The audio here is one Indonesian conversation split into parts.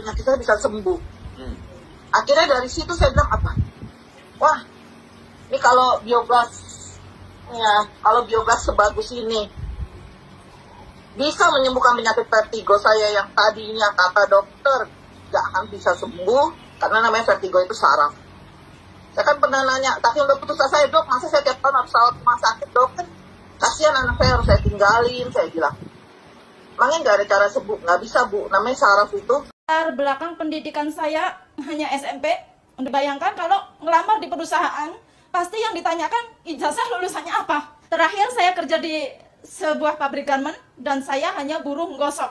penyakit saya bisa sembuh. Akhirnya dari situ saya bilang apa? Wah, ini kalau biogas sebagus ini bisa menyembuhkan penyakit vertigo saya yang tadinya kata dokter gak akan bisa sembuh karena namanya vertigo itu saraf. Saya kan pernah nanya, tapi udah putus asa ya dok, masa saya tiap tahun harus rawat rumah sakit dok, kan kasihan anak saya harus saya tinggalin, saya bilang. Makanya gak ada cara sembuh, gak bisa bu, namanya saraf itu. Latar belakang pendidikan saya hanya SMP. Anda bayangkan kalau ngelamar di perusahaan, pasti yang ditanyakan ijazah lulusannya apa. Terakhir saya kerja di sebuah pabrik garment dan saya hanya buruh gosok,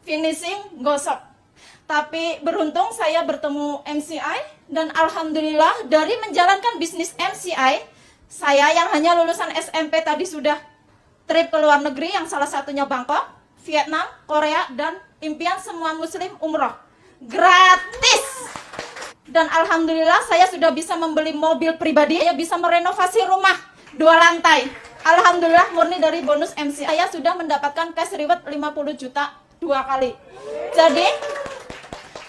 finishing gosok. Tapi beruntung saya bertemu MCI dan alhamdulillah dari menjalankan bisnis MCI, saya yang hanya lulusan SMP tadi sudah trip ke luar negeri yang salah satunya Bangkok, Vietnam, Korea, dan impian semua muslim umroh gratis. Dan alhamdulillah saya sudah bisa membeli mobil pribadi, saya bisa merenovasi rumah 2 lantai. Alhamdulillah murni dari bonus MC. Saya sudah mendapatkan cash reward 50 juta 2 kali. Jadi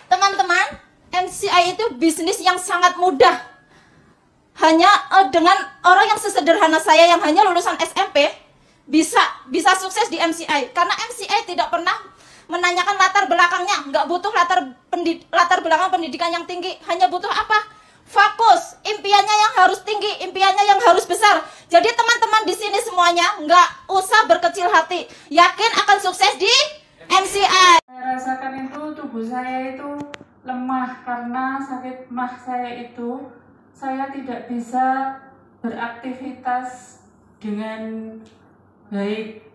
teman-teman, MCI itu bisnis yang sangat mudah. Hanya dengan orang yang sesederhana saya yang hanya lulusan SMP bisa sukses di MCI. Karena MCI tidak pernah menanyakan latar belakangnya, nggak butuh latar belakang pendidikan yang tinggi, hanya butuh apa? Fokus, impiannya yang harus tinggi, impiannya yang harus besar. Jadi teman-teman di sini semuanya nggak usah berkecil hati, yakin akan sukses di MCI. Saya rasakan itu tubuh saya itu lemah karena sakit mah saya itu, saya tidak bisa beraktivitas dengan baik.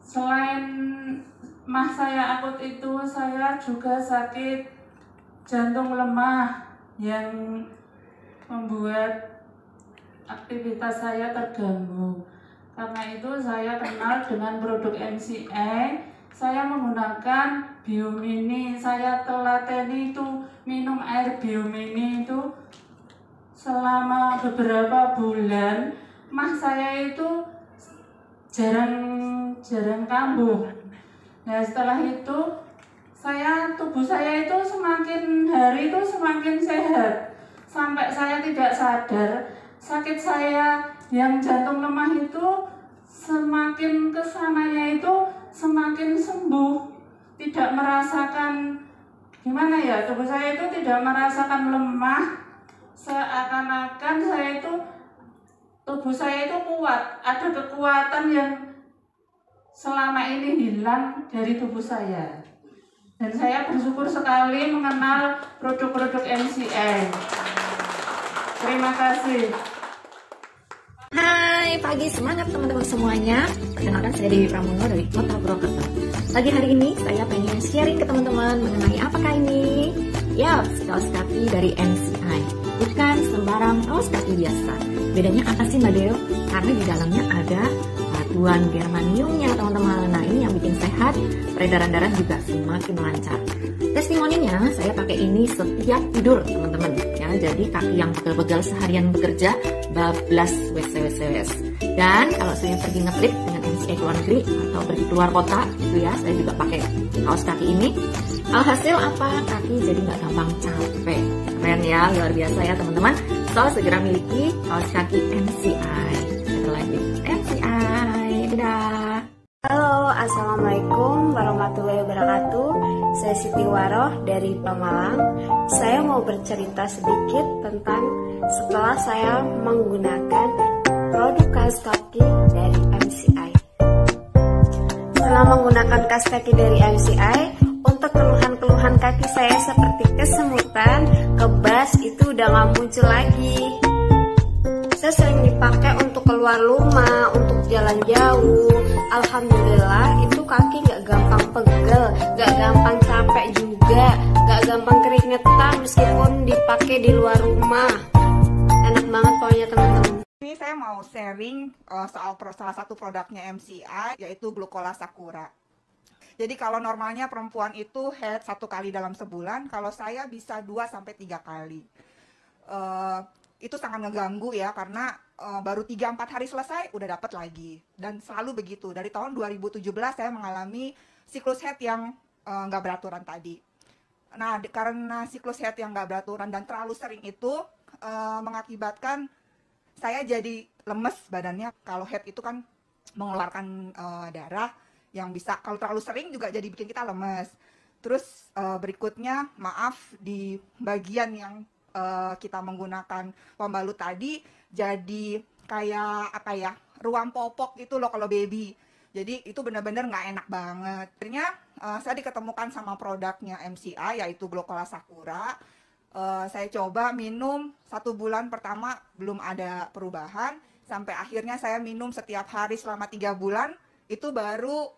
Selain mah saya akut itu, saya juga sakit jantung lemah yang membuat aktivitas saya terganggu. Karena itu saya kenal dengan produk MCI. Saya menggunakan Biomini. Saya telateni itu minum air Biomini itu selama beberapa bulan. Mah saya itu jarang kambuh. Nah setelah itu tubuh saya itu semakin hari itu semakin sehat, sampai saya tidak sadar sakit saya yang jantung lemah itu semakin kesananya itu semakin sembuh, tidak merasakan gimana ya, tubuh saya itu tidak merasakan lemah, seakan-akan tubuh saya itu kuat, ada kekuatan yang selama ini hilang dari tubuh saya. Dan saya bersyukur sekali mengenal produk-produk MCI. Terima kasih. Hai, pagi semangat teman-teman semuanya. Perkenalkan saya Dewi Pramono dari Kota Purwokerto. Pagi hari ini saya pengen sharing ke teman-teman mengenai apakah ini? Ya, kaos kaki dari MCI. Bukan sembarang kaos kaki biasa. Bedanya apa sih Mbak Deo? Karena di dalamnya ada batuan germaniumnya teman-teman. Nah ini yang bikin sehat, peredaran darah juga semakin lancar. Testimoninya saya pakai ini setiap tidur teman-teman ya. Jadi kaki yang pegel-pegel seharian bekerja bablas wes. Dan kalau saya pergi ngetrip dengan MCI ke luar negeri atau pergi keluar kota gitu ya, saya juga pakai kaos kaki ini. Alhasil apa? Kaki jadi nggak gampang capek. Keren ya, luar biasa ya teman-teman. So segera miliki kaos kaki MCI. Lagi MCI. Dadah. Halo, assalamualaikum warahmatullahi wabarakatuh. Saya Siti Waroh dari Pemalang. Saya mau bercerita sedikit tentang setelah saya menggunakan produk kaos kaki dari MCI. Setelah menggunakan kaos kaki dari MCI, untuk keluhan-keluhan kaki saya seperti kesemutan, kebas itu udah gak muncul lagi. Saya sering dipakai untuk keluar rumah, untuk jalan jauh. Alhamdulillah itu kaki gak gampang pegel, gak gampang capek juga, gak gampang keringetan meskipun dipakai di luar rumah. Enak banget pokoknya teman-teman. Ini saya mau sharing soal salah satu produknya MCI, yaitu Glucola Sakura. Jadi kalau normalnya perempuan itu head 1 kali dalam sebulan, kalau saya bisa 2-3 kali. Itu sangat ngeganggu ya, karena baru 3-4 hari selesai udah dapat lagi. Dan selalu begitu, dari tahun 2017 saya mengalami siklus head yang nggak beraturan tadi. Nah, karena siklus haid yang nggak beraturan dan terlalu sering itu mengakibatkan saya jadi lemes badannya. Kalau haid itu kan mengeluarkan darah yang bisa, kalau terlalu sering juga jadi bikin kita lemes. Terus berikutnya, maaf, di bagian yang kita menggunakan pembalut tadi jadi kayak apa ya, ruang popok gitu loh kalau baby. Jadi itu benar-benar nggak enak banget. Akhirnya saya diketemukan sama produknya MCI, yaitu Glucola Sakura. Saya coba minum 1 bulan pertama belum ada perubahan, sampai akhirnya saya minum setiap hari selama 3 bulan, itu baru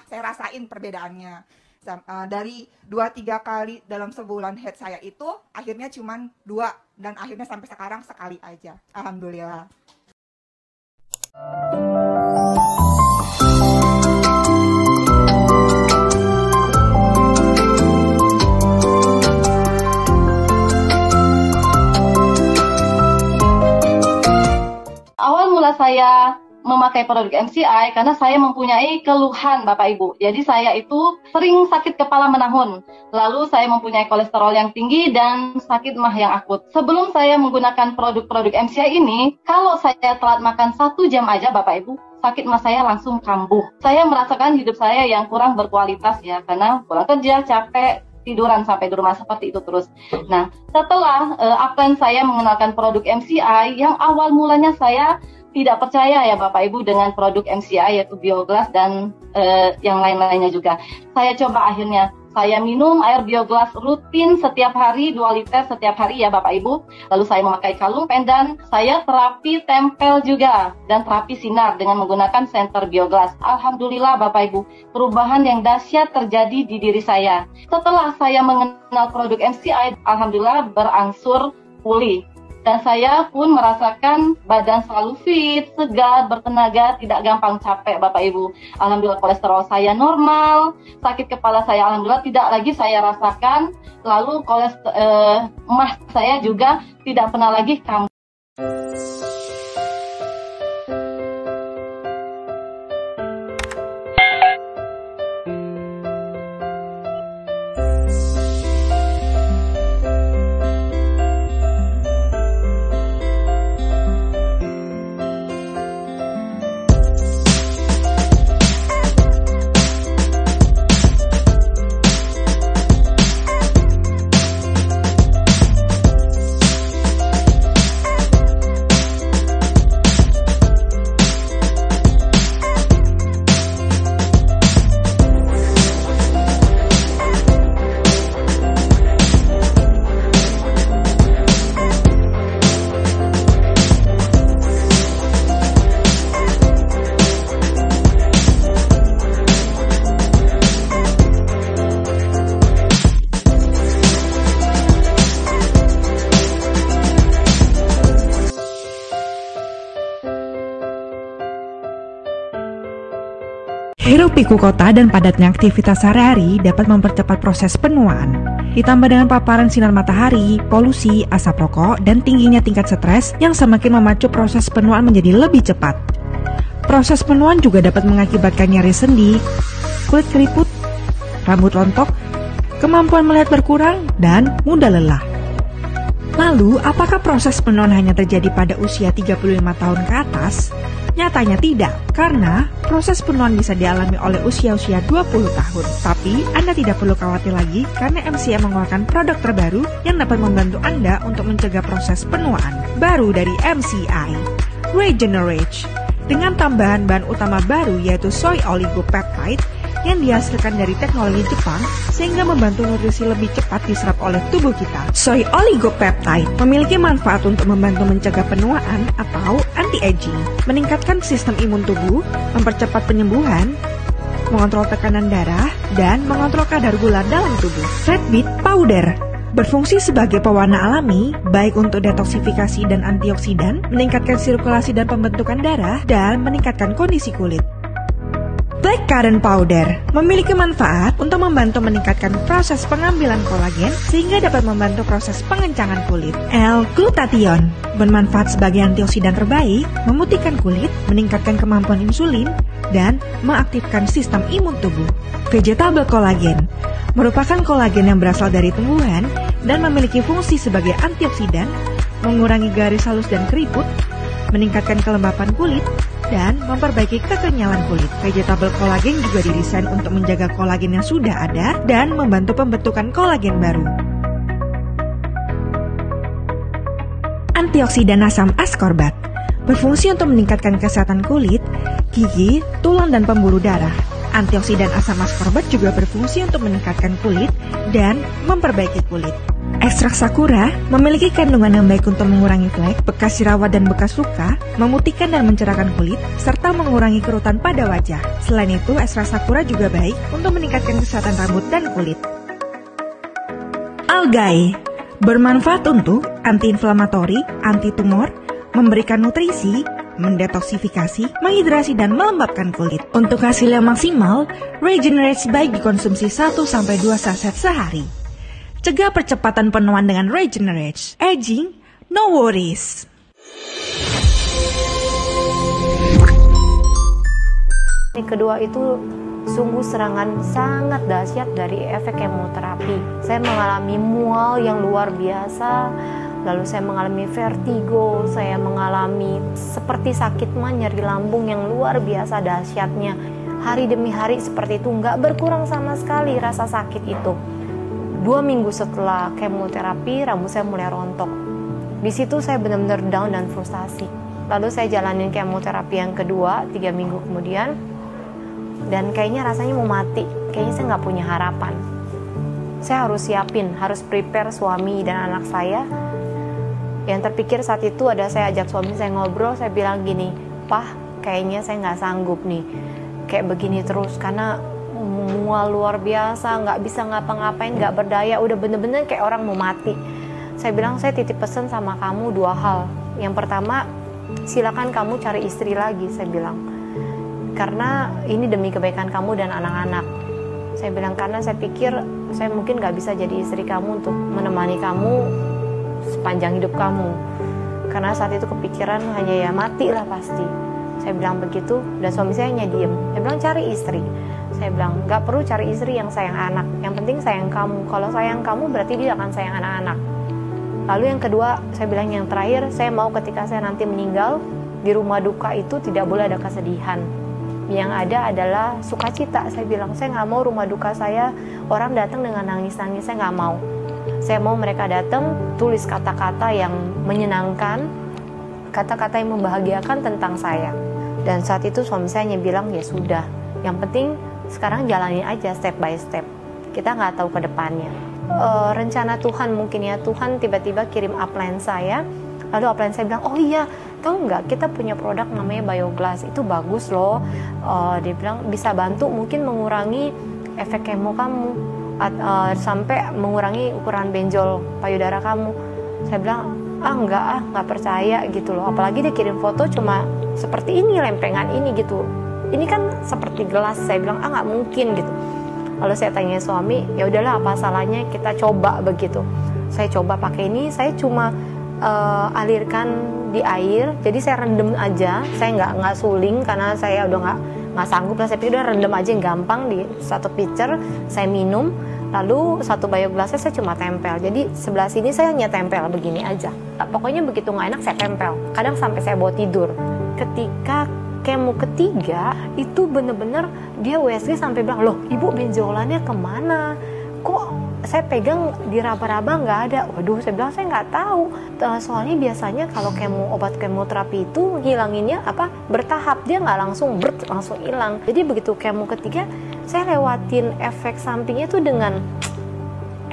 saya rasain perbedaannya. Dari 2-3 kali dalam sebulan haid saya itu akhirnya cuman 2, dan akhirnya sampai sekarang sekali aja. Alhamdulillah. Awal mula saya memakai produk MCI karena saya mempunyai keluhan Bapak Ibu. Jadi saya itu sering sakit kepala menahun. Lalu saya mempunyai kolesterol yang tinggi dan sakit mah yang akut. Sebelum saya menggunakan produk-produk MCI ini, kalau saya telat makan 1 jam aja Bapak Ibu, sakit mah saya langsung kambuh. Saya merasakan hidup saya yang kurang berkualitas ya, karena pulang kerja capek, tiduran sampai di rumah seperti itu terus. Nah, setelah upline saya mengenalkan produk MCI, yang awal mulanya saya tidak percaya ya Bapak Ibu dengan produk MCI yaitu Bioglas dan yang lain-lainnya juga. Saya coba akhirnya, saya minum air Bioglas rutin setiap hari, 2 liter setiap hari ya Bapak Ibu. Lalu saya memakai kalung pendan, saya terapi tempel juga dan terapi sinar dengan menggunakan senter Bioglas. Alhamdulillah Bapak Ibu, perubahan yang dahsyat terjadi di diri saya. Setelah saya mengenal produk MCI, alhamdulillah berangsur pulih. Dan saya pun merasakan badan selalu fit, segar, bertenaga, tidak gampang capek Bapak Ibu. Alhamdulillah kolesterol saya normal, sakit kepala saya alhamdulillah tidak lagi saya rasakan. Lalu mah saya juga tidak pernah lagi kambuh. Hiruk pikuk kota dan padatnya aktivitas sehari-hari dapat mempercepat proses penuaan. Ditambah dengan paparan sinar matahari, polusi, asap rokok, dan tingginya tingkat stres yang semakin memacu proses penuaan menjadi lebih cepat. Proses penuaan juga dapat mengakibatkan nyeri sendi, kulit keriput, rambut rontok, kemampuan melihat berkurang, dan mudah lelah. Lalu, apakah proses penuaan hanya terjadi pada usia 35 tahun ke atas? Nyatanya tidak, karena proses penuaan bisa dialami oleh usia-usia 20 tahun. Tapi, Anda tidak perlu khawatir lagi karena MCI mengeluarkan produk terbaru yang dapat membantu Anda untuk mencegah proses penuaan. Baru dari MCI, Regenerate, dengan tambahan bahan utama baru yaitu soy oligopeptide yang dihasilkan dari teknologi Jepang sehingga membantu nutrisi lebih cepat diserap oleh tubuh kita. Soy oligopeptide memiliki manfaat untuk membantu mencegah penuaan atau anti-aging, meningkatkan sistem imun tubuh, mempercepat penyembuhan, mengontrol tekanan darah, dan mengontrol kadar gula dalam tubuh. Red beet powder berfungsi sebagai pewarna alami, baik untuk detoksifikasi dan antioksidan, meningkatkan sirkulasi dan pembentukan darah, dan meningkatkan kondisi kulit. Blackcurrant powder memiliki manfaat untuk membantu meningkatkan proses pengambilan kolagen sehingga dapat membantu proses pengencangan kulit. L-glutathione bermanfaat sebagai antioksidan terbaik, memutihkan kulit, meningkatkan kemampuan insulin, dan mengaktifkan sistem imun tubuh. Vegetable collagen merupakan kolagen yang berasal dari tumbuhan dan memiliki fungsi sebagai antioksidan, mengurangi garis halus dan keriput, meningkatkan kelembapan kulit, dan memperbaiki kekenyalan kulit. Vegetable collagen juga didesain untuk menjaga kolagen yang sudah ada dan membantu pembentukan kolagen baru. Antioksidan asam ascorbat berfungsi untuk meningkatkan kesehatan kulit, gigi, tulang, dan pembuluh darah. Antioksidan asam ascorbat juga berfungsi untuk meningkatkan kulit dan memperbaiki kulit. Ekstrak sakura memiliki kandungan yang baik untuk mengurangi flek, bekas jerawat dan bekas luka, memutihkan dan mencerahkan kulit, serta mengurangi kerutan pada wajah. Selain itu, ekstrak sakura juga baik untuk meningkatkan kesehatan rambut dan kulit. Algae bermanfaat untuk antiinflamatori, anti-tumor, memberikan nutrisi, mendetoksifikasi, menghidrasi, dan melembabkan kulit. Untuk hasil yang maksimal, Regenerate baik dikonsumsi 1-2 saset sehari. Cegah percepatan penuaan dengan Regenerate. Aging, no worries. Yang kedua itu sungguh serangan sangat dahsyat dari efek kemoterapi. Saya mengalami mual yang luar biasa, lalu saya mengalami vertigo, saya mengalami seperti sakit mah, nyeri lambung yang luar biasa dahsyatnya. Hari demi hari seperti itu, nggak berkurang sama sekali rasa sakit itu. 2 minggu setelah kemoterapi, rambut saya mulai rontok. Di situ saya benar-benar down dan frustasi. Lalu saya jalanin kemoterapi yang kedua, 3 minggu kemudian. Dan kayaknya rasanya mau mati. Kayaknya saya nggak punya harapan. Saya harus siapin, harus prepare suami dan anak saya. Yang terpikir saat itu ada saya ajak suami saya ngobrol, saya bilang gini, "Pah, kayaknya saya nggak sanggup nih. Kayak begini terus, karena mual luar biasa, nggak bisa ngapa-ngapain, nggak berdaya, udah bener-bener kayak orang mau mati." Saya bilang, saya titip pesan sama kamu 2 hal. Yang pertama, silakan kamu cari istri lagi, saya bilang. Karena ini demi kebaikan kamu dan anak-anak. Saya bilang, karena saya pikir saya mungkin nggak bisa jadi istri kamu untuk menemani kamu sepanjang hidup kamu. Karena saat itu kepikiran hanya ya mati lah pasti. Saya bilang begitu, dan suami saya hanya diem. Saya bilang, cari istri. Saya bilang, gak perlu cari istri yang sayang anak, yang penting sayang kamu. Kalau sayang kamu berarti dia akan sayang anak-anak. Lalu yang kedua, saya bilang yang terakhir, saya mau ketika saya nanti meninggal, di rumah duka itu tidak boleh ada kesedihan. Yang ada adalah sukacita. Saya bilang, saya gak mau rumah duka saya orang datang dengan nangis-nangis, saya gak mau. Saya mau mereka datang, tulis kata-kata yang menyenangkan, kata-kata yang membahagiakan tentang saya. Dan saat itu suami saya hanya bilang, ya sudah, yang penting sekarang jalani aja step by step. Kita nggak tahu ke depannya. Rencana Tuhan mungkin ya, Tuhan tiba-tiba kirim upline saya. Lalu upline saya bilang, oh iya, tahu nggak, kita punya produk namanya Bioglass, itu bagus loh. Dia bilang bisa bantu mungkin mengurangi efek kemo kamu, sampai mengurangi ukuran benjol payudara kamu. Saya bilang, nggak percaya gitu loh. Apalagi dia kirim foto cuma seperti ini, lempengan ini gitu. Ini kan seperti gelas. Saya bilang, nggak mungkin gitu. Lalu saya tanya suami, ya udahlah, apa salahnya kita coba begitu. Saya coba pakai ini, saya cuma alirkan di air, jadi saya rendam aja. Saya nggak suling karena saya udah nggak sanggup lah. Saya pikir udah rendam aja yang gampang di satu pitcher, saya minum. Lalu satu Bioglassnya saya cuma tempel. Jadi sebelah sini saya hanya tempel begini aja. Pokoknya begitu nggak enak saya tempel. Kadang sampai saya bawa tidur. Ketika kemo ketiga itu bener-bener dia USG sampai bilang, loh ibu benjolannya kemana? Kok saya pegang di raba-raba nggak ada? Waduh, saya bilang saya nggak tahu. Soalnya biasanya kalau obat kemoterapi itu ngilanginnya bertahap, dia nggak langsung hilang. Jadi begitu kemo ketiga saya lewatin efek sampingnya tuh dengan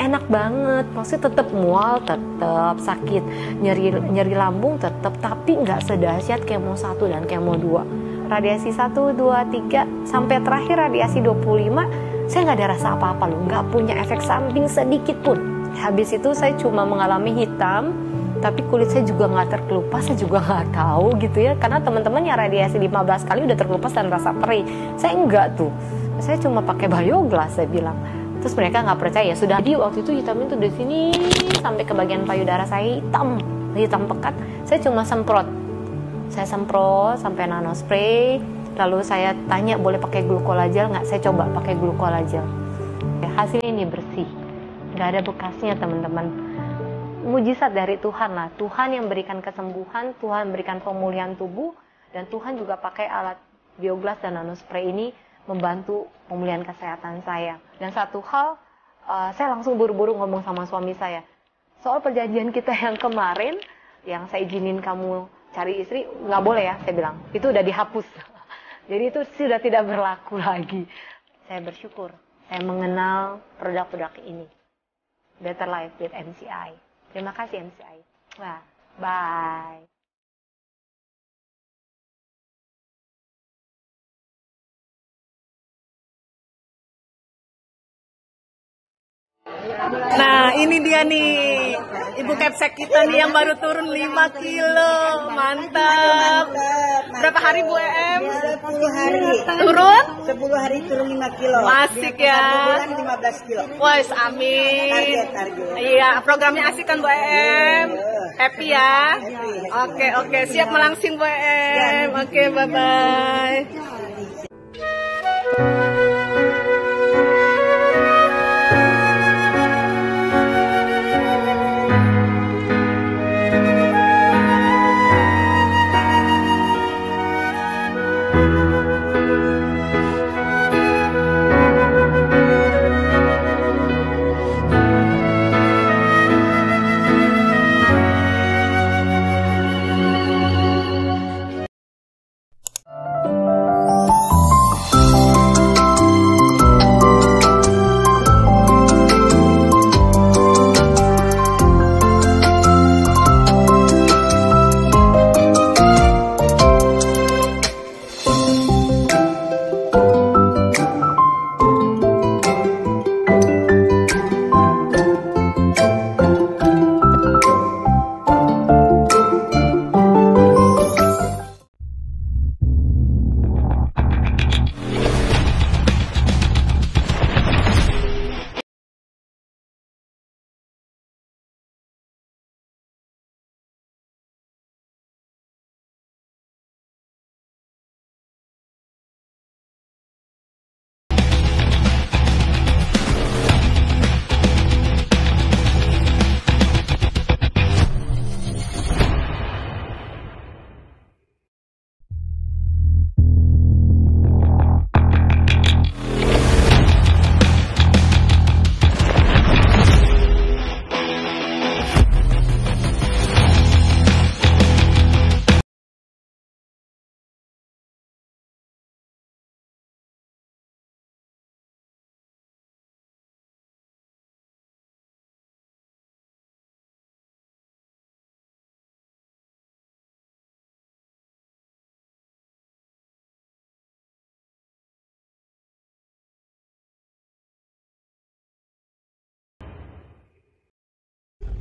enak banget. Maksudnya tetap mual, tetap sakit, nyeri lambung tetap, tapi nggak sedahsyat kemo 1 dan kemo 2. Radiasi 1, 2, 3 sampai terakhir radiasi 25, saya nggak ada rasa apa-apa loh, nggak punya efek samping sedikit pun. Habis itu saya cuma mengalami hitam, tapi kulit saya juga nggak terkelupas, saya juga nggak tahu gitu ya. Karena teman-teman yang radiasi 15 kali udah terkelupas dan rasa perih, saya enggak tuh. Saya cuma pakai Bioglass, saya bilang. Terus mereka nggak percaya. Sudah di waktu itu hitamnya tuh dari sini sampai ke bagian payudara saya hitam pekat. Saya cuma semprot. Saya semprot sampai nano spray. Lalu saya tanya boleh pakai glucolagel nggak? Saya coba pakai glucolagel. hasilnya ini bersih, nggak ada bekasnya teman-teman. Mujizat dari Tuhan lah, Tuhan yang berikan kesembuhan, Tuhan berikan pemulihan tubuh, dan Tuhan juga pakai alat Bioglas dan nanospray ini membantu pemulihan kesehatan saya. Dan satu hal, saya langsung buru-buru ngomong sama suami saya, soal perjanjian kita yang kemarin, yang saya izinin kamu cari istri, nggak boleh ya, saya bilang, itu udah dihapus. Jadi itu sudah tidak berlaku lagi. Saya bersyukur, saya mengenal produk-produk ini. Better Life with MCI. Terima kasih MCI. Wah, bye. Nah, ini dia nih, Ibu Kepsek kita nih yang baru turun 5 kilo. Mantap. Berapa hari Bu EM? 10 hari. Turun? 10 hari turun 5 kilo. Asik ya. 1 bulan 15 kilo. Wes, amin. Target. Iya, programnya asik kan Bu EM? Happy ya? Oke, siap melangsing Bu EM. Oke, bye-bye.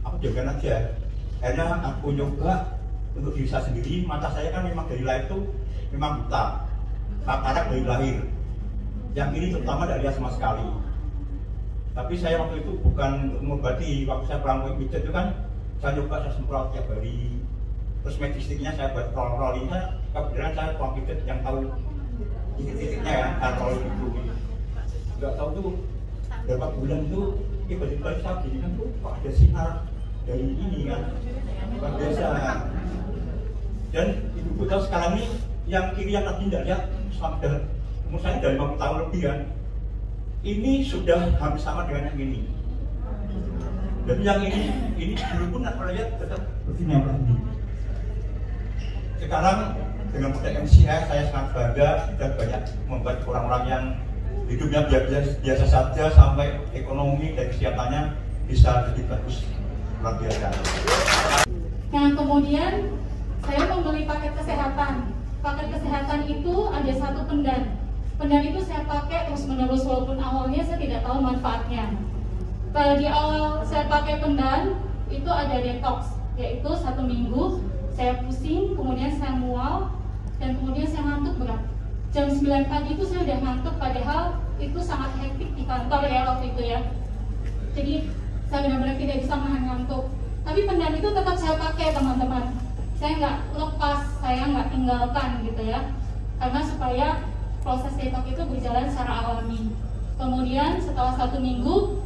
Aku jaga aja. Akhirnya aku nyoba untuk diri saya sendiri. Mata saya kan memang dari lahir itu memang buta, katarak dari lahir. Yang ini terutama tidak lihat sama sekali. Tapi saya waktu itu bukan untuk mengobati. Waktu saya pulang ke pijat itu kan saya nyoba, saya semprot tiap hari. Terus medistiknya saya buat roll ini. Kebetulan saya pulang pijat yang tahu titik-titiknya ya, roll itu. Nggak tahu tuh berapa bulan itu tiba-tiba saya gini kan tuh kok ada sinar dari ini kan, luar biasa. Dan ibu tahu sekarang ini yang kiri yang tadi tidak lihat, sudah umur saya sudah 50 tahun lebih kan, ini sudah hampir sama dengan yang ini. Dan yang ini dulu pun aku lihat tetap begini lagi. Sekarang dengan produk MCI saya sangat bangga dan banyak membuat orang-orang yang hidupnya biasa saja sampai ekonomi dan kesehatannya bisa lebih bagus, luar biasa. Nah, kemudian saya membeli paket kesehatan. Paket kesehatan itu ada satu pendan. Pendan itu saya pakai terus-menerus walaupun awalnya saya tidak tahu manfaatnya. Kalau di awal saya pakai pendan itu ada detox, yaitu 1 minggu saya pusing, kemudian saya mual, dan kemudian saya ngantuk berat. Jam 9 pagi itu saya udah ngantuk, padahal itu sangat hektik di kantor ya waktu itu ya. Jadi saya benar-benar tidak bisa menahan ngantuk. Tapi pendan itu tetap saya pakai teman-teman. Saya nggak lepas, saya nggak tinggalkan gitu ya. Karena supaya proses detox itu berjalan secara alami. Kemudian setelah 1 minggu,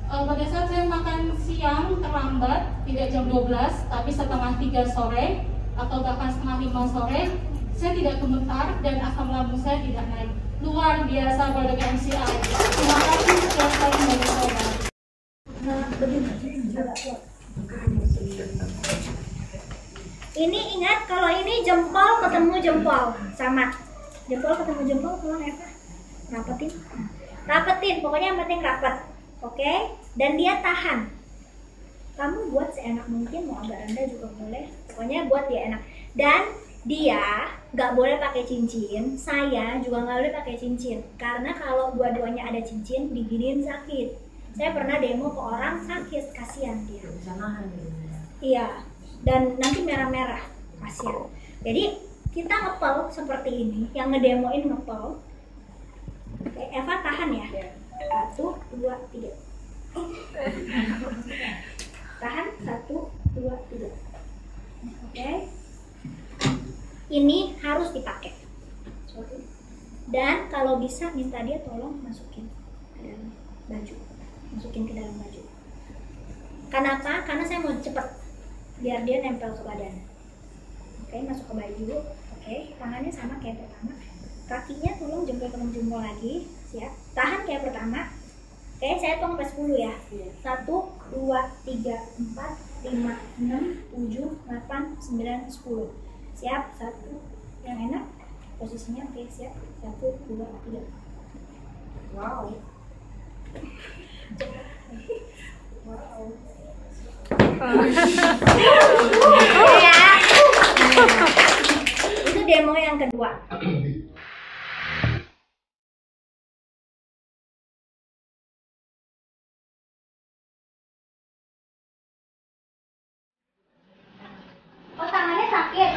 pada saat saya makan siang terlambat, tidak jam 12, tapi setengah 3 sore atau bahkan setengah 5 sore, saya tidak gemetar dan asam lambung saya tidak naik. Luar biasa produk MCI. Terima kasih sudah saya membantu saya. Ini ingat, kalau ini jempol ketemu jempol, sama. Jempol ketemu jempol, keluar Eva. Rapetin, pokoknya yang penting rapet. Oke? Dan dia tahan. Kamu buat seenak mungkin, mau agak rendah juga boleh. Pokoknya buat dia enak. Dan dia nggak boleh pakai cincin. Saya juga nggak boleh pakai cincin. Karena kalau dua-duanya ada cincin, diginiin sakit. Saya pernah demo ke orang sakit, kasihan dia. Iya. Dan nanti merah-merah, kasihan. Jadi kita ngepel seperti ini, yang ngedemoin ngepel. Oke, Eva tahan ya. 1, 2, 3. Tahan 1, 2, 3. Oke. Ini harus dipakai. Dan kalau bisa minta dia tolong masukin ke dalam baju. Masukin ke dalam baju. Kenapa? Karena saya mau cepet biar dia nempel ke badan. Oke, masuk ke baju. Oke, tangannya sama kayak pertama. Kakinya tolong jempol lagi. Siap. Tahan kayak pertama. Oke, saya hitung sampai 10 ya. 1, 2, 3, 4, 5, 6, 7, 8, 9, 10. Siap. 1. Yang enak. Posisinya oke, siap. 1, 2, 3. Wow. Wow. Ya. Itu demo yang kedua. Oh, tangannya sakit.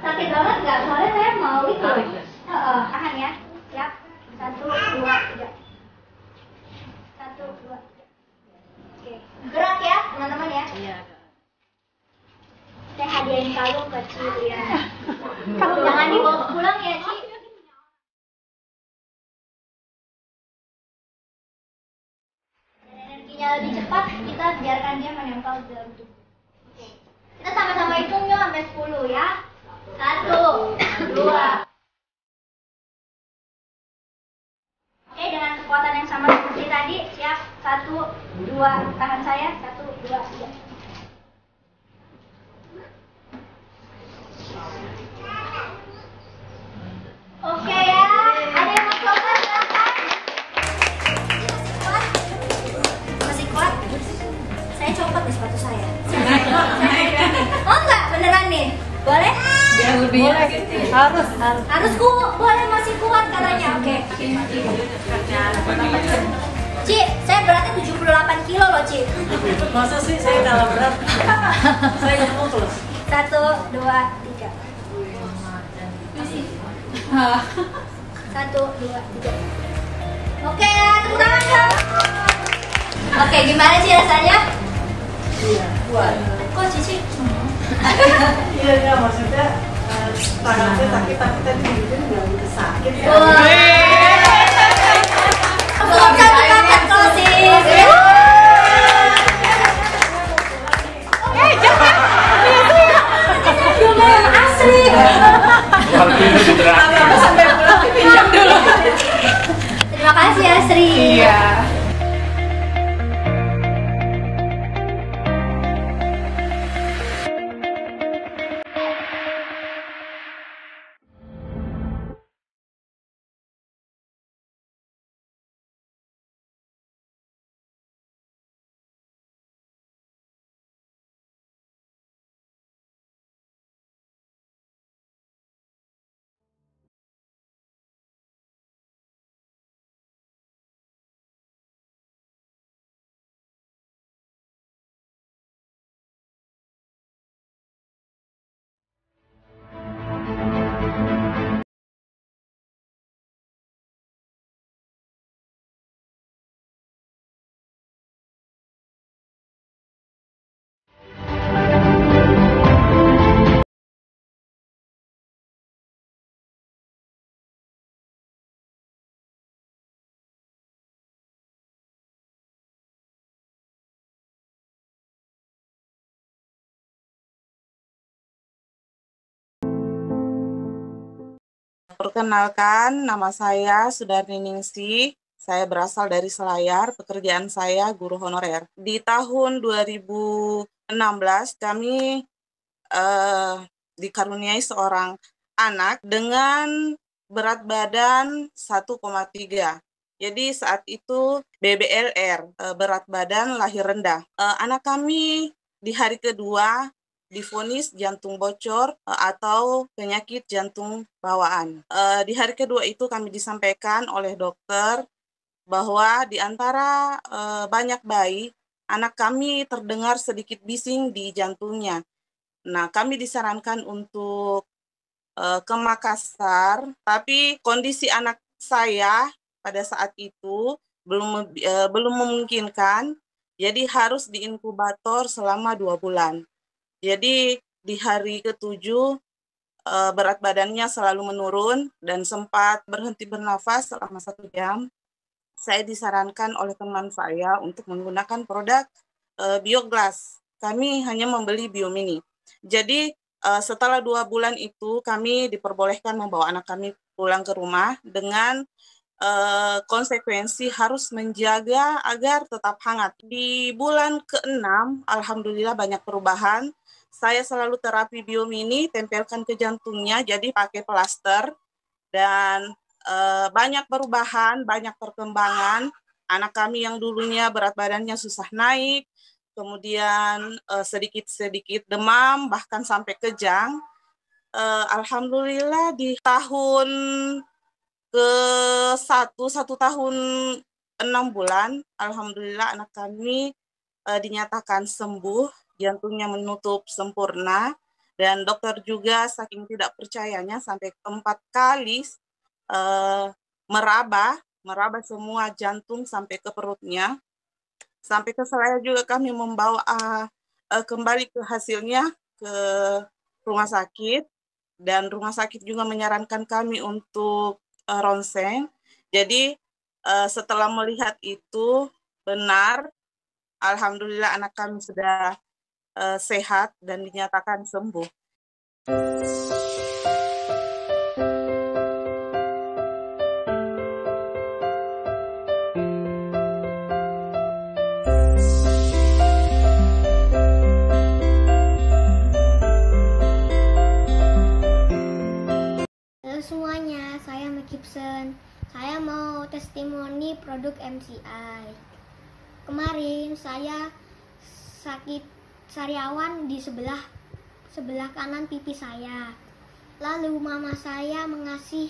Sakit banget nggak? Soalnya saya mau itu. Tahan ya. Siap. 1, 2, 3. 1, 2, 3. Oke. Gerak ya, teman-teman ya. Iya. Saya hadiahin kalung ke Ci ya. Jangan dibawa pulang ya, Ci. Energinya lebih cepat, kita biarkan dia menempel di dalam tubuh. Oke. Kita sama-sama hitung yuk sampai 10 ya. 1, 2. Oke, dengan kekuatan yang sama seperti tadi, siap. 1, 2, tahan saya. 1, 2, 3. Oke ya, ada yang mau coba silakan. Masih kuat? Saya copot nih sepatu saya. Oh enggak, beneran nih? Boleh? Biar lebih yakin. Harus boleh, masih kuat katanya. Oke. Ci, saya beratnya 78 kilo loh, Ci. Masa sih saya kalah berat? Saya ngomong terus. 1, 2, 3. 1, 2, 3. Oke, tepuk tangan dong. Oke, gimana sih rasanya? Iya, kuat. Kok Cici? Iya, maksudnya tangan saya sakit, tapi tadi begitu nggak begitu sakit. Belum satu paket closing. Jangan asli. Terima kasih ya Sri. Iya. Perkenalkan, nama saya Sudarni Ningsih. Saya berasal dari Selayar, pekerjaan saya guru honorer. Di tahun 2016 kami dikaruniai seorang anak dengan berat badan 1,3. Jadi saat itu BBLR, berat badan lahir rendah. Anak kami di hari kedua divonis jantung bocor atau penyakit jantung bawaan. Di hari kedua itu kami disampaikan oleh dokter bahwa di antara banyak bayi, anak kami terdengar sedikit bising di jantungnya. Nah, kami disarankan untuk ke Makassar, tapi kondisi anak saya pada saat itu belum memungkinkan, jadi harus diinkubator selama 2 bulan. Jadi di hari ke-7 berat badannya selalu menurun dan sempat berhenti bernafas selama 1 jam. Saya disarankan oleh teman saya untuk menggunakan produk Bioglas. Kami hanya membeli Biomini. Jadi setelah 2 bulan itu kami diperbolehkan membawa anak kami pulang ke rumah dengan konsekuensi harus menjaga agar tetap hangat. Di bulan ke-6, alhamdulillah banyak perubahan. Saya selalu terapi Biomini, tempelkan ke jantungnya, jadi pakai plaster. Dan banyak perubahan, banyak perkembangan. Anak kami yang dulunya berat badannya susah naik, kemudian sedikit-sedikit demam, bahkan sampai kejang. Alhamdulillah di tahun ke-1 tahun 6 bulan, alhamdulillah anak kami dinyatakan sembuh, jantungnya menutup sempurna, dan dokter juga saking tidak percayanya sampai 4 kali meraba semua jantung sampai ke perutnya. Sampai ke Selayar juga kami membawa kembali ke hasilnya ke rumah sakit, dan rumah sakit juga menyarankan kami untuk ronsen. Jadi setelah melihat itu benar, alhamdulillah anak kami sudah sehat dan dinyatakan sembuh. Halo semuanya, saya Gibson. Saya mau testimoni produk MCI. Kemarin saya sakit sariawan di sebelah kanan pipi saya. Lalu mama saya mengasih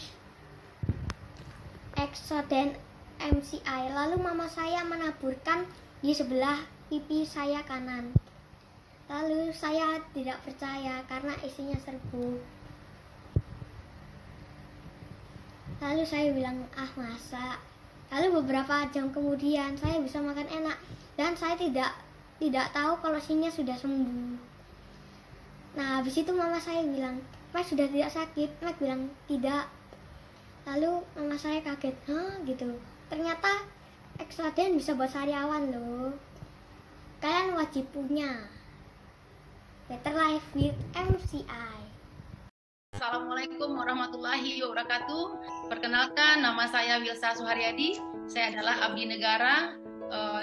Exoden MCI. Lalu mama saya menaburkan di sebelah pipi saya kanan. Lalu saya tidak percaya karena isinya serbuk. Lalu saya bilang, masa. Lalu beberapa jam kemudian saya bisa makan enak dan saya tidak tahu kalau isinya sudah sembuh. Nah, habis itu mama saya bilang, "Mas sudah tidak sakit?" Mas bilang, "Tidak." Lalu mama saya kaget, gitu. Ternyata Exoden bisa buat sariawan loh. Kalian wajib punya. Better Life with MCI. Assalamualaikum warahmatullahi wabarakatuh. Perkenalkan, nama saya Wilsa Suharyadi. Saya adalah abdi negara.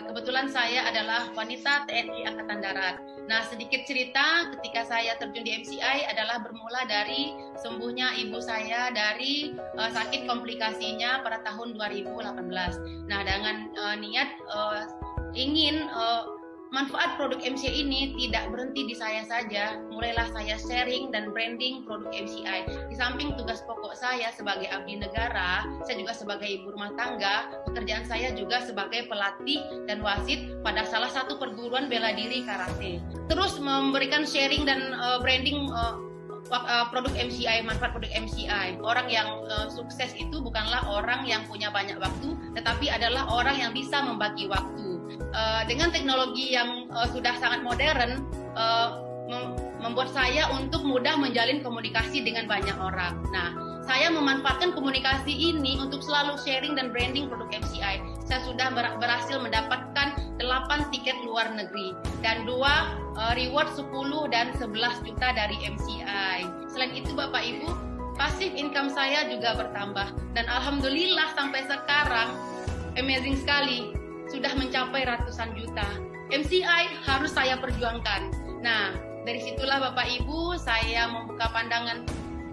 Kebetulan saya adalah wanita TNI Angkatan Darat. Nah, sedikit cerita ketika saya terjun di MCI adalah bermula dari sembuhnya ibu saya dari sakit komplikasinya pada tahun 2018. Nah, dengan niat ingin manfaat produk MCI ini tidak berhenti di saya saja, mulailah saya sharing dan branding produk MCI. Di samping tugas pokok saya sebagai abdi negara, saya juga sebagai ibu rumah tangga, pekerjaan saya juga sebagai pelatih dan wasit pada salah satu perguruan bela diri karate. Terus memberikan sharing dan branding produk MCI, manfaat produk MCI. Orang yang sukses itu bukanlah orang yang punya banyak waktu, tetapi adalah orang yang bisa membagi waktu. Dengan teknologi yang sudah sangat modern, membuat saya untuk mudah menjalin komunikasi dengan banyak orang. Nah, saya memanfaatkan komunikasi ini untuk selalu sharing dan branding produk MCI. Saya sudah berhasil mendapatkan 8 tiket luar negeri dan 2 reward 10 dan 11 juta dari MCI. Selain itu, Bapak Ibu, Pasif income saya juga bertambah. Dan alhamdulillah sampai sekarang, amazing sekali, sudah mencapai ratusan juta. MCI harus saya perjuangkan. Nah, dari situlah Bapak Ibu, saya membuka pandangan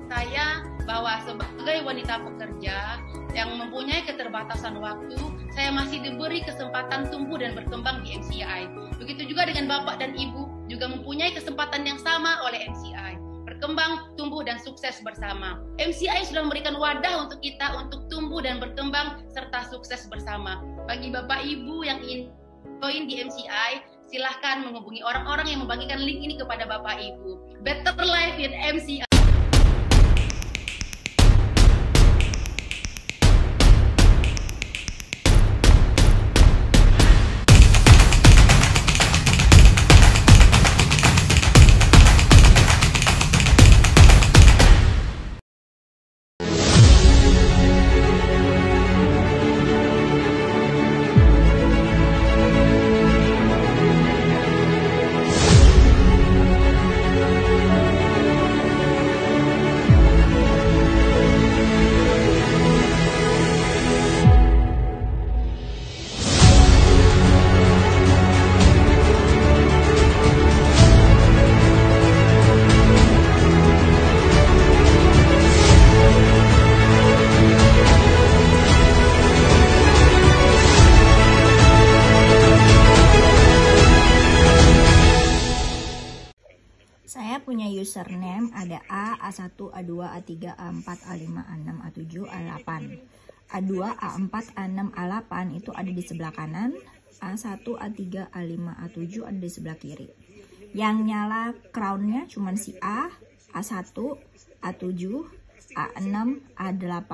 saya bahwa sebagai wanita pekerja yang mempunyai keterbatasan waktu, saya masih diberi kesempatan tumbuh dan berkembang di MCI. Begitu juga dengan Bapak dan Ibu, juga mempunyai kesempatan yang sama oleh MCI. Berkembang, tumbuh, dan sukses bersama. MCI sudah memberikan wadah untuk kita untuk tumbuh dan berkembang serta sukses bersama. Bagi Bapak Ibu yang ingin join di MCI, silahkan menghubungi orang-orang yang membagikan link ini kepada Bapak Ibu. Better life with MCI. Saya punya username ada A, A1, A2, A3, A4, A5, A6, A7, A8. A2, A4, A6, A8 itu ada di sebelah kanan, A1, A3, A5, A7 ada di sebelah kiri. Yang nyala crownnya cuma si A, A1, A7, A6, A8.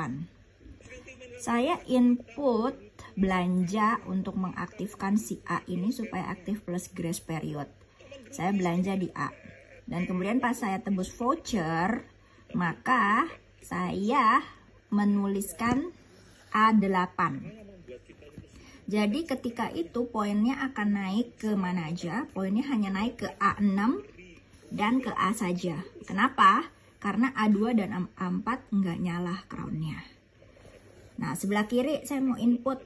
Saya input belanja untuk mengaktifkan si A ini supaya aktif plus grace period. Saya belanja di A. Dan kemudian pas saya tebus voucher, maka saya menuliskan A8. Jadi ketika itu poinnya akan naik ke mana aja? Poinnya hanya naik ke A6 dan ke A saja. Kenapa? Karena A2 dan A4 nggak nyala crownnya. Nah, sebelah kiri saya mau input,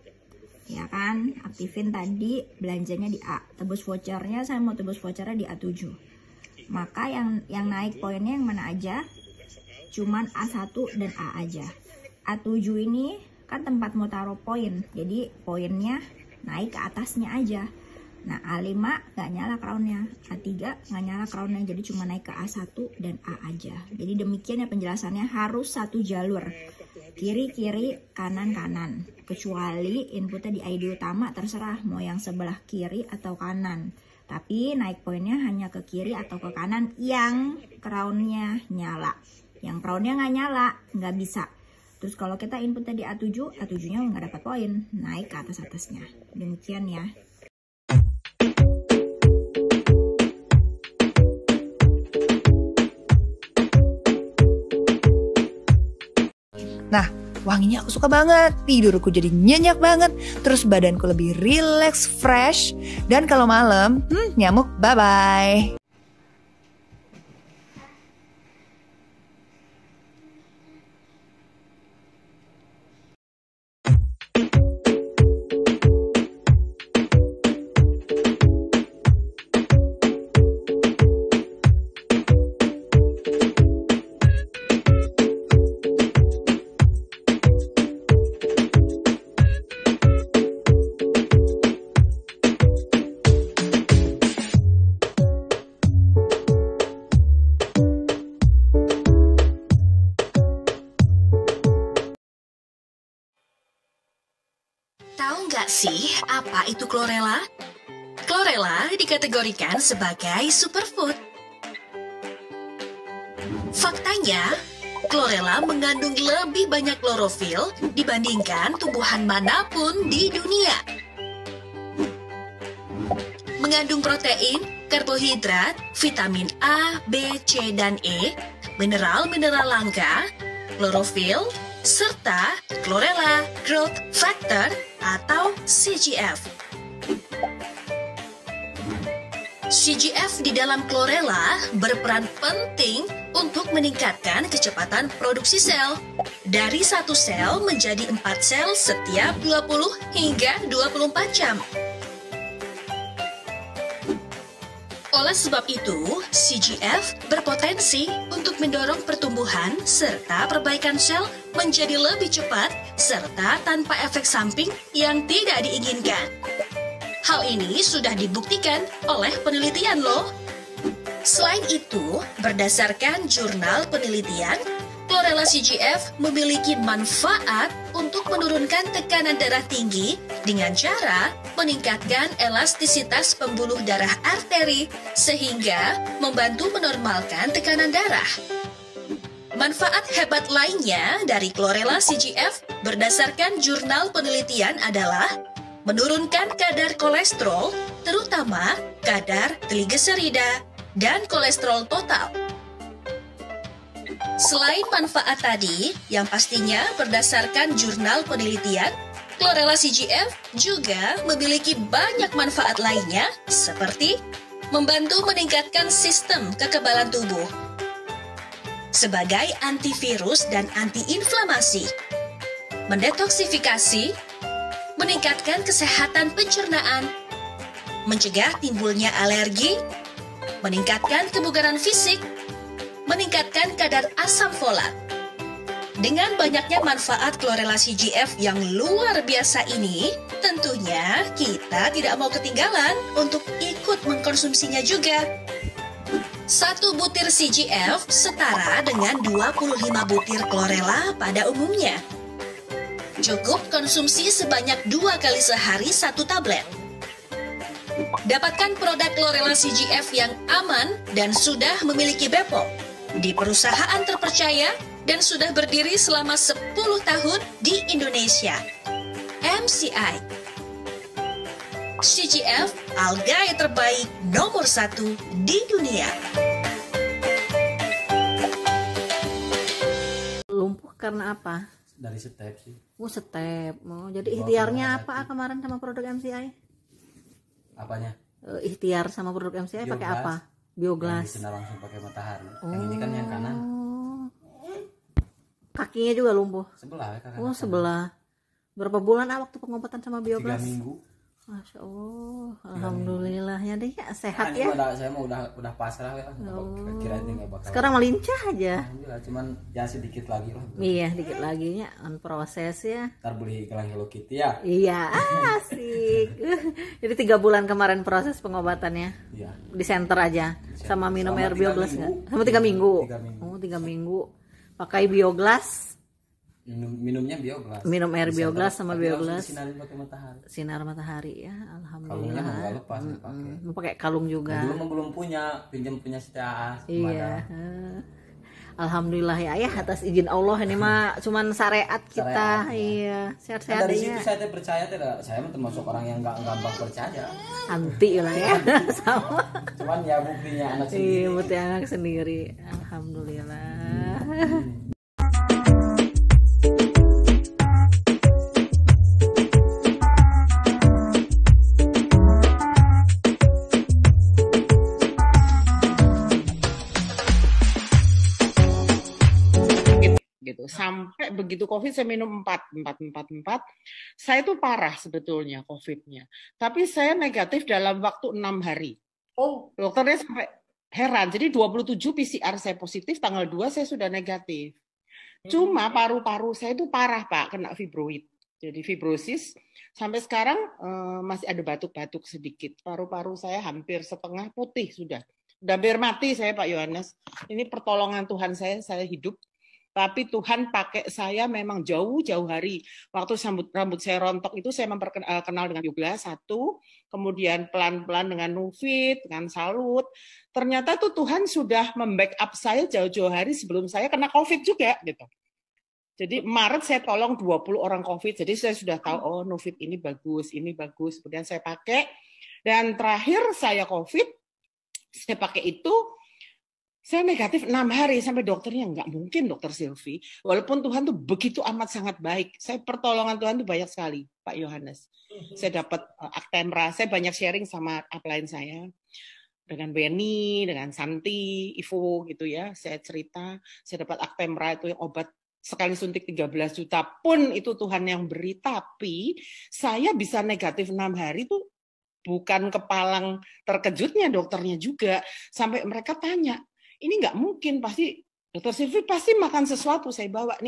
ya kan? Aktifin tadi belanjanya di A. Tebus vouchernya, saya mau tebus vouchernya di A7. Maka yang naik poinnya yang mana aja? Cuman A1 dan A aja. A7 ini kan tempat mau taruh poin, jadi poinnya naik ke atasnya aja. Nah, A5 nggak nyala crownnya, A3 nggak nyala crownnya, jadi cuma naik ke A1 dan A aja. Jadi demikian ya penjelasannya, harus satu jalur, kiri-kiri, kanan-kanan. Kecuali inputnya di ID utama, terserah mau yang sebelah kiri atau kanan. Tapi naik poinnya hanya ke kiri atau ke kanan yang crownnya nyala. Yang crownnya nggak nyala, nggak bisa. Terus kalau kita inputnya di A7, A7-nya nggak dapat poin, naik ke atas-atasnya. Demikian ya. Nah, wanginya aku suka banget, tidurku jadi nyenyak banget, terus badanku lebih relax, fresh, dan kalau malam, nyamuk bye-bye. Tahu nggak sih apa itu chlorella? Chlorella dikategorikan sebagai superfood. Faktanya, chlorella mengandung lebih banyak klorofil dibandingkan tumbuhan manapun di dunia. Mengandung protein, karbohidrat, vitamin A, B, C, dan E, mineral-mineral langka, klorofil, serta chlorella growth factor atau CGF. CGF di dalam chlorella berperan penting untuk meningkatkan kecepatan produksi sel. Dari 1 sel menjadi 4 sel setiap 20 hingga 24 jam. Oleh sebab itu, CGF berpotensi untuk mendorong pertumbuhan serta perbaikan sel menjadi lebih cepat serta tanpa efek samping yang tidak diinginkan. Hal ini sudah dibuktikan oleh penelitian loh. Selain itu, berdasarkan jurnal penelitian, Chlorella CGF memiliki manfaat untuk menurunkan tekanan darah tinggi dengan cara meningkatkan elastisitas pembuluh darah arteri sehingga membantu menormalkan tekanan darah. Manfaat hebat lainnya dari Chlorella CGF berdasarkan jurnal penelitian adalah menurunkan kadar kolesterol, terutama kadar trigliserida dan kolesterol total. Selain manfaat tadi, yang pastinya berdasarkan jurnal penelitian, Chlorella CGF juga memiliki banyak manfaat lainnya seperti membantu meningkatkan sistem kekebalan tubuh, sebagai antivirus dan antiinflamasi, mendetoksifikasi, meningkatkan kesehatan pencernaan, mencegah timbulnya alergi, meningkatkan kebugaran fisik, meningkatkan kadar asam folat. Dengan banyaknya manfaat Chlorella CGF yang luar biasa ini, tentunya kita tidak mau ketinggalan untuk ikut mengkonsumsinya juga. 1 butir CGF setara dengan 25 butir Chlorella pada umumnya. Cukup konsumsi sebanyak 2 kali sehari 1 tablet. Dapatkan produk Chlorella CGF yang aman dan sudah memiliki BPOM di perusahaan terpercaya dan sudah berdiri selama 10 tahun di Indonesia. MCI CGF, alga yang terbaik nomor 1 di dunia. Lumpuh karena apa? Dari step sih. Step. Jadi ikhtiarnya apa kemarin sama produk MCI? Apanya? Ikhtiar sama produk MCI pakai apa? Bioglas. Yang bisa langsung pakai matahari. Yang ini kan yang kanan. Kakinya juga lumpuh. Sebelah kan. Sebelah. Berapa bulan waktu pengobatan sama bioglas? 3 minggu. Masya Allah, alhamdulillah ya deh, sehat ya. Saya mau udah pasrah ya. Kira ini nggak bakal. Sekarang melincah aja. Alhamdulillah, cuman ya sedikit lagi lah. Iya, dikit lagi ya, on proses ya. Ntar beli gelang Hello Kitty ya. Iya, asik. Jadi 3 bulan kemarin proses pengobatannya. Iya. Di center aja, sama minum air bioglas nggak? Sama 3 minggu. 3 minggu. Pakai bioglas. Minumnya bioglas. Minum air bioglas sama bioglas. Sinarin pakai matahari. Sinar matahari ya, alhamdulillah. Kalungnya nggak lepas pakai. Mau pakai kalung juga. Belum punya, pinjam punya setia. Iya. Alhamdulillah ya, atas izin Allah ini mah cuman syariat kita. Iya, sehat-sehat dari situ saya percaya tidak. Saya termasuk orang yang nggak gampang percaya. Anti lah ya. Sama. Cuman ya buktinya anak sendiri. Iya, bukti anak sendiri. Alhamdulillah. Gitu. Sampai begitu COVID saya minum 4. Saya itu parah sebetulnya COVID-nya. Tapi saya negatif dalam waktu 6 hari. Dokternya sampai heran. Jadi 27 PCR saya positif, tanggal 2 saya sudah negatif. Cuma paru-paru saya itu parah Pak, kena fibroid. Jadi fibrosis. Sampai sekarang masih ada batuk-batuk sedikit. Paru-paru saya hampir setengah putih sudah. Udah hampir mati saya Pak Yohanes. Ini pertolongan Tuhan saya hidup. Tapi Tuhan pakai saya memang jauh-jauh hari. Waktu rambut saya rontok itu saya memperkenal dengan bioglas 1, kemudian pelan-pelan dengan Nufit, dengan Salut. Ternyata tuh Tuhan sudah membackup saya jauh-jauh hari sebelum saya kena COVID juga gitu. Jadi Maret saya tolong 20 orang COVID. Jadi saya sudah tahu Nufit ini bagus. Kemudian saya pakai. Dan terakhir saya COVID, saya pakai itu. Saya negatif 6 hari sampai dokternya nggak mungkin dokter Silvi. Walaupun Tuhan tuh begitu amat sangat baik. Saya pertolongan Tuhan tuh banyak sekali, Pak Yohanes. Saya dapat Actemra, saya banyak sharing sama upline saya. dengan Beni, dengan Santi, Ivo gitu ya. Saya cerita, saya dapat Actemra itu yang obat sekali suntik 13 juta pun itu Tuhan yang beri. Tapi saya bisa negatif 6 hari tuh bukan kepalang terkejutnya dokternya juga. Sampai mereka tanya, ini nggak mungkin, pasti dokter Silvi pasti makan sesuatu. Saya bawa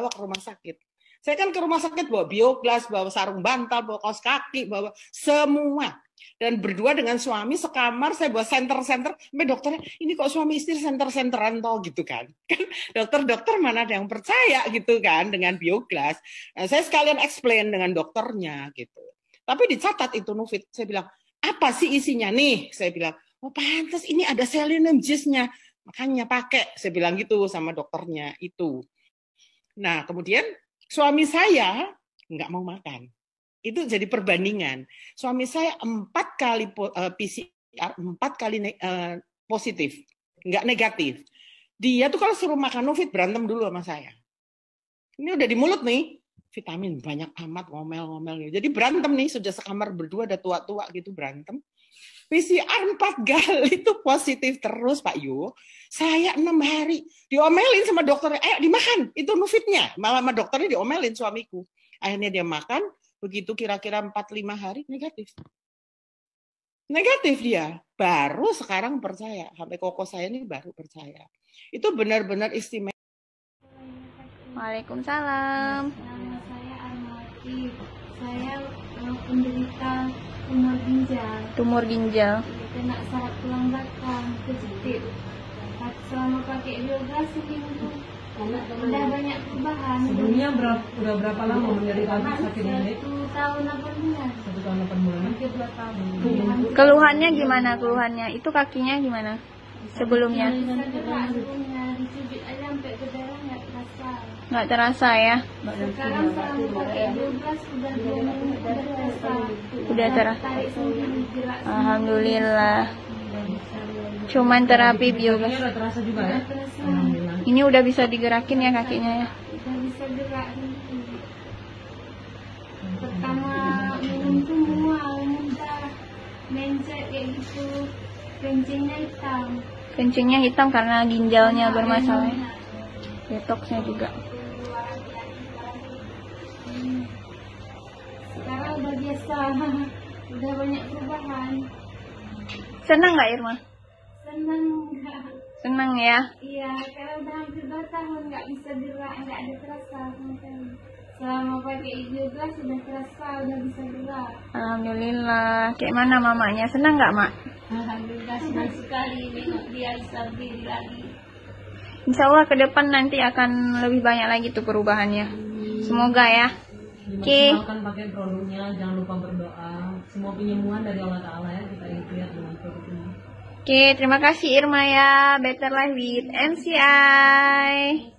ke rumah sakit. Saya kan ke rumah sakit bawa bioglas, bawa sarung bantal, bawa kaos kaki, bawa semua. Dan berdua dengan suami sekamar, saya bawa senter-senter. Sampai dokternya, ini kok suami istri senter-senteran toh gitu kan. Kan dokter-dokter mana ada yang percaya gitu kan dengan bioglas. Nah, saya sekalian explain dengan dokternya gitu. Tapi dicatat itu Nufit. Saya bilang, apa sih isinya nih? Saya bilang, oh pantas ini ada selenium gist-nya. Makanya pakai, saya bilang gitu sama dokternya itu. Nah, kemudian suami saya nggak mau makan. Itu jadi perbandingan. Suami saya 4 kali PCR, 4 kali positif, nggak negatif. Dia tuh kalau suruh makan Nufit berantem dulu sama saya. Ini udah di mulut nih, vitamin banyak amat, ngomel-ngomel. Jadi berantem nih, sudah sekamar berdua, ada tua-tua gitu berantem. PCR 4 kali itu positif terus Pak Yu. Saya 6 hari diomelin sama dokternya, ayo dimakan, itu Nufitnya. Malah sama dokternya diomelin suamiku. Akhirnya dia makan, begitu kira-kira 4-5 hari negatif. Negatif dia. Baru sekarang percaya. Sampai koko saya ini baru percaya. Itu benar-benar istimewa. Waalaikumsalam. Nama saya Almati. Saya penderita tumor ginjal. Tumor ginjal. Kena saraf tulang belakang kejepit. Selama pakai biogas seminggu, udah banyak perubahan. Sebelumnya udah berapa lama menderita sakit ini? 1 tahun 8 bulan. 1 tahun 8 bulan. Hampir 2 tahun. Keluhannya gimana keluhannya? Itu kakinya gimana? Sebelumnya? Sebelumnya dicubit aja sampai ke darah nggak terasa. Nggak terasa ya? Sekarang selama pakai biogas udah 2 minggu udah terasa. Udah terasa. Tarik sendiri gerak. Alhamdulillah. Cuman terapi biogas. Ini udah terasa juga ya? Alhamdulillah. Ini udah bisa digerakin ya kakinya ya? Udah bisa gerak. Pertama minum tuh mual, muntah, mencet kayak gitu. Kencingnya hitam. Kencingnya hitam karena ginjalnya bermasalah. Detoksnya juga. Sekarang udah biasa, udah banyak perubahan. Senang nggak Irma? Senang enggak? Senang ya? Iya, karena udah hampir 2 tahun nggak bisa gerak, nggak ada terasa sama sekali. Selama pakai biogas sudah terasa, udah bisa gerak. Alhamdulillah. Kayak mana mamanya? Senang nggak mak? Alhamdulillah senang sekali nengok dia bisa berdiri lagi. Insya Allah ke depan nanti akan lebih banyak lagi tuh perubahannya. Semoga ya. Oke. Maksimalkan pakai produknya, jangan lupa berdoa. Semua penyembuhan dari Allah Ta'ala ya, kita ikhtiar dengan produk ini. Oke, terima kasih Irma ya. Better Life with MCI.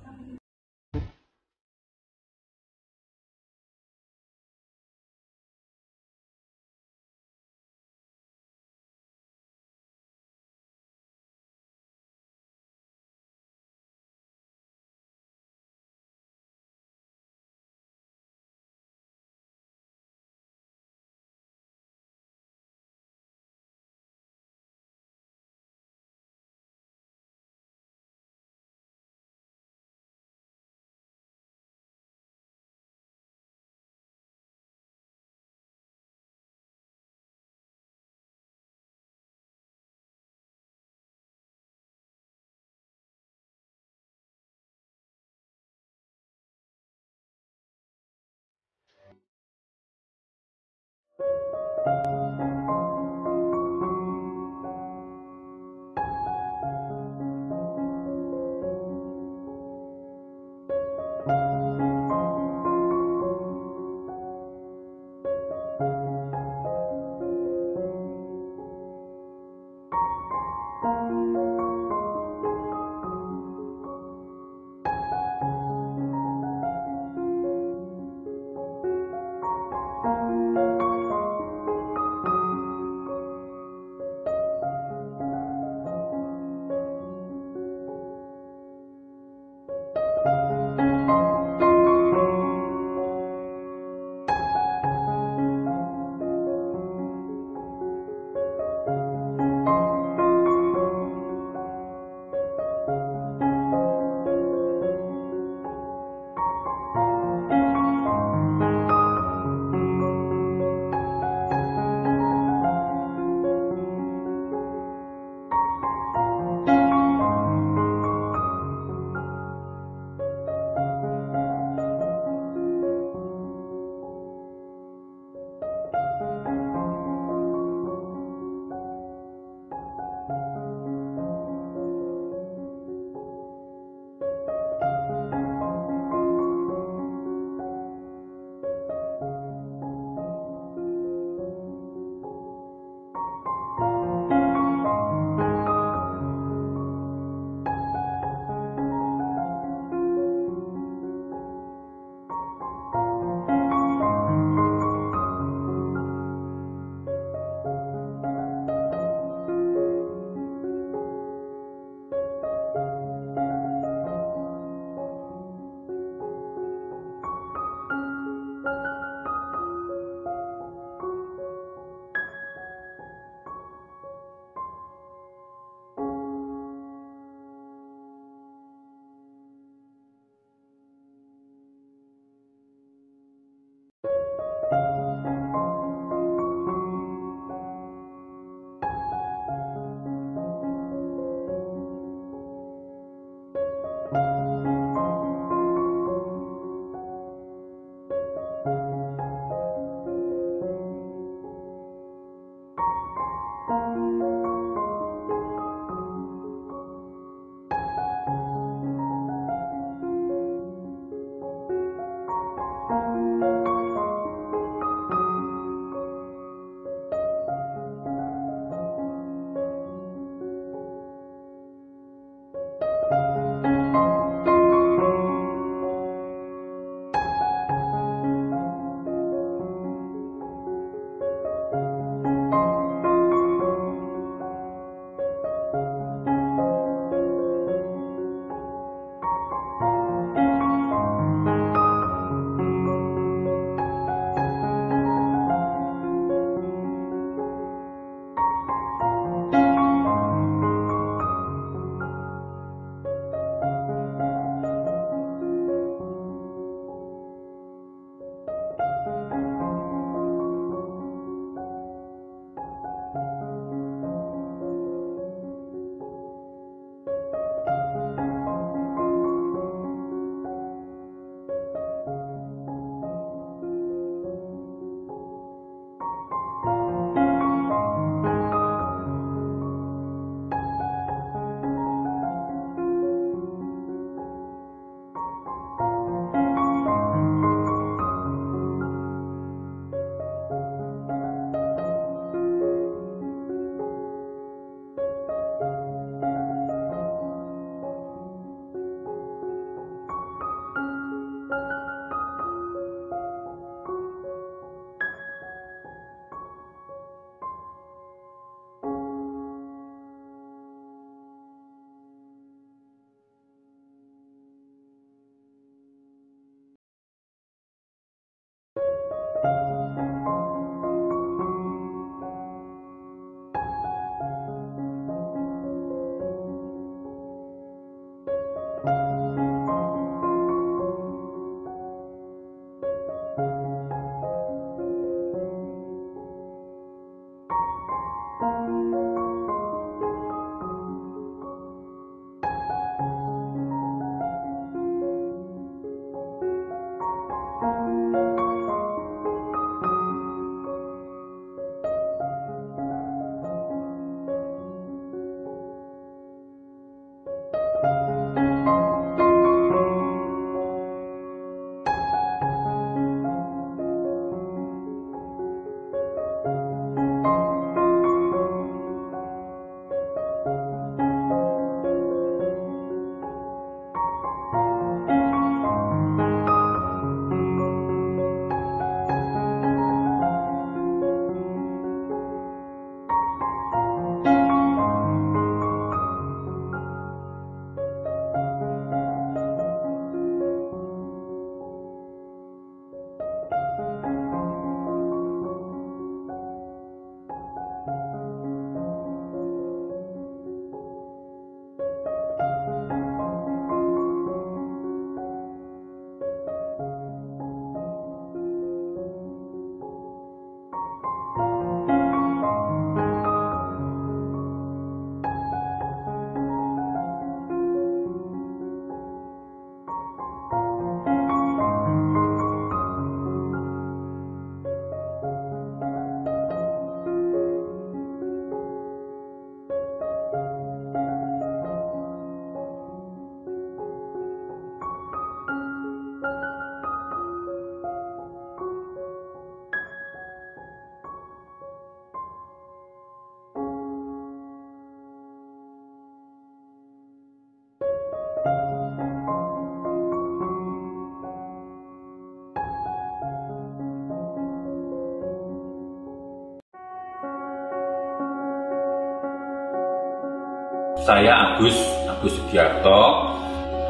Saya Agus Sugiarto.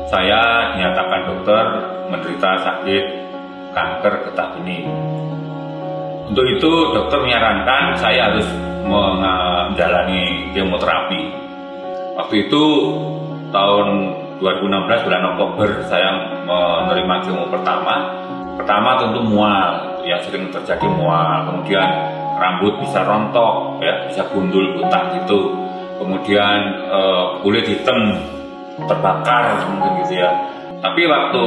Saya dinyatakan dokter menderita sakit kanker getah bening. Untuk itu dokter menyarankan saya harus menjalani kemoterapi. Waktu itu tahun 2016 bulan Oktober saya menerima kemo pertama. Pertama tentu mual, yang sering terjadi mual. Kemudian rambut bisa rontok, ya, bisa gundul botak gitu. Kemudian kulit hitam terbakar mungkin gitu ya. Tapi waktu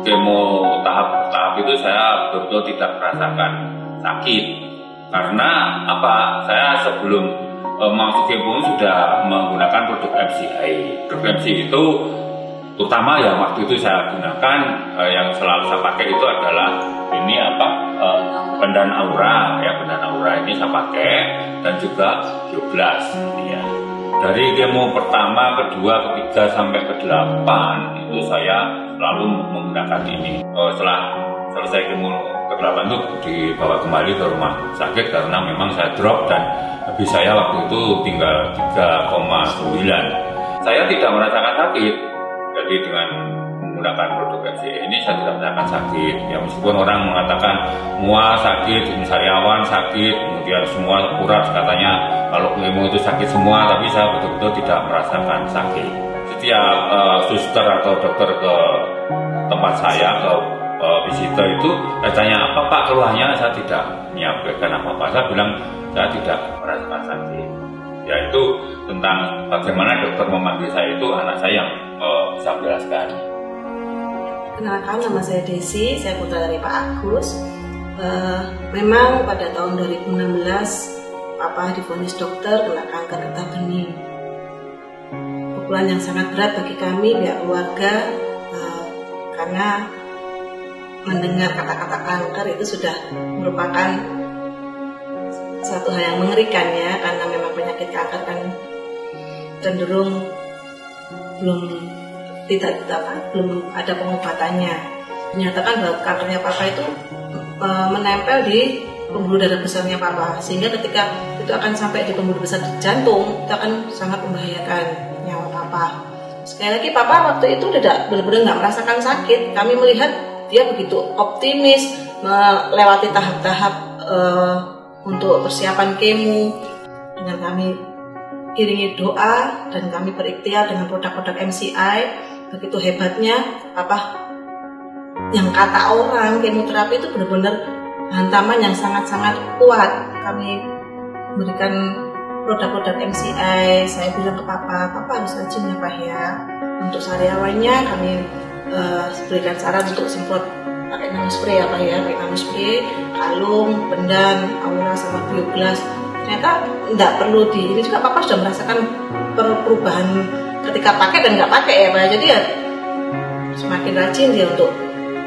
kemo tahap itu saya betul-betul tidak merasakan sakit. Karena apa? Saya sebelum masuk kemo sudah menggunakan produk MCI. Produk MCI itu terutama ya waktu itu saya gunakan yang selalu saya pakai itu adalah ini pendan aura ya, pendan aura ini saya pakai, dan juga bioblas ya. Dari kemo pertama, kedua, ketiga sampai ke-8 itu saya selalu menggunakan ini. Setelah selesai kemo ke-8 itu dibawa kembali ke rumah sakit karena memang saya drop dan habis saya waktu itu tinggal 3,9. Saya tidak merasakan sakit. Jadi dengan menggunakan produk MCI ini saya tidak merasakan sakit. Ya meskipun orang mengatakan mual sakit, sariawan sakit, kemudian semua urat katanya kalau kemo itu sakit semua, tapi saya betul-betul tidak merasakan sakit. Setiap suster atau dokter ke tempat saya, ke visitor itu, saya tanya apa Pak keluhannya, saya tidak menyampaikan apa-apa. Saya bilang saya tidak merasakan sakit. Yaitu tentang bagaimana dokter memanggil saya itu anak saya yang bisa menjelaskan. Kenalkan, nama saya Desi, saya putra dari Pak Agus. Memang pada tahun 2016 Papa divonis dokter kena kanker getah bening. Pukulan yang sangat berat bagi kami pihak keluarga karena mendengar kata-kata kanker itu sudah merupakan satu hal yang mengerikan ya, karena memang penyakit kanker kan cenderung belum ada pengobatannya. Dinyatakan bahwa kankernya Papa itu menempel di pembuluh darah besarnya Papa, sehingga ketika itu akan sampai di pembuluh besar jantung, itu akan sangat membahayakan nyawa Papa. Sekali lagi Papa waktu itu benar-benar nggak merasakan sakit. Kami melihat dia begitu optimis melewati tahap-tahap untuk persiapan kemo. Dengan kami iringi doa dan kami berikhtiar dengan produk-produk MCI. Begitu hebatnya Papa, yang kata orang kemoterapi itu benar-benar hantaman yang sangat-sangat kuat. Kami memberikan produk-produk MCI. Saya bilang ke Papa harus rajin ya Pak ya. Untuk sariawannya kami berikan saran untuk semprot pakai nanospray ya Pak ya, pakai nanospray, kalung, pendan, aura sama bioblas. Ternyata tidak perlu ini juga Papa sudah merasakan perubahan ketika pakai dan nggak pakai ya Pak. Jadi ya semakin rajin dia untuk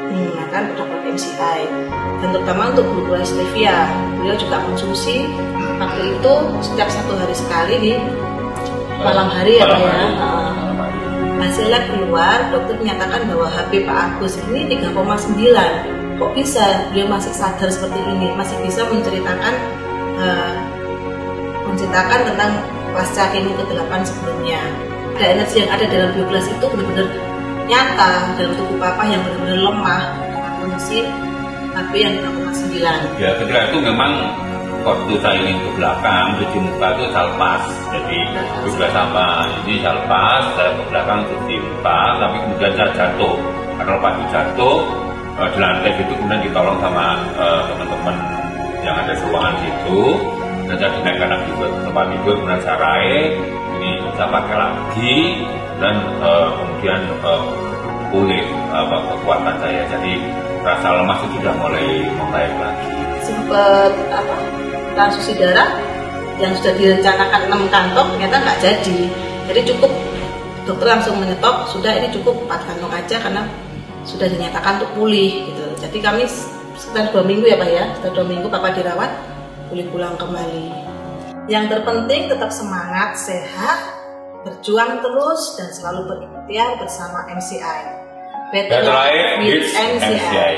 menggunakan produk MCI, dan terutama untuk gula stevia. Beliau juga konsumsi waktu itu setiap 1 hari sekali di malam hari ya Pak ya. Hasil lab keluar, dokter menyatakan bahwa HB Pak Agus ini 3,9. Kok bisa beliau masih sadar seperti ini, masih bisa menceritakan tentang pasca kemo ke-8 sebelumnya. Ada energi yang ada dalam bioblas itu benar-benar nyata dalam tubuh Papa yang benar-benar lemah, kondisi HB yang 3,9. Ya ketika itu memang waktu saya ingin ke belakang cuci muka itu saya lepas, jadi juga sama ini saya lepas, saya ke belakang cuci muka, tapi kemudian saya jatuh. Karena lepas itu jatuh di lantai itu, kemudian ditolong sama teman-teman yang ada di ruangan situ, dan saya dinaikkan lagi ke tempat tidur, kemudian saya raih, ini saya pakai lagi, dan kemudian pulih kekuatan saya, jadi rasa lemas itu sudah mulai membaik lagi. Sempat transfusi darah yang sudah direncanakan 6 kantong ternyata nggak jadi. Jadi cukup, dokter langsung menyetop, sudah ini cukup 4 kantong aja karena sudah dinyatakan untuk pulih gitu. Jadi kami sekitar 2 minggu ya Pak ya, sekitar 2 minggu Papa dirawat, pulih pulang kembali. Yang terpenting tetap semangat, sehat, berjuang terus dan selalu berikhtiar bersama MCI. Better Life with MCI.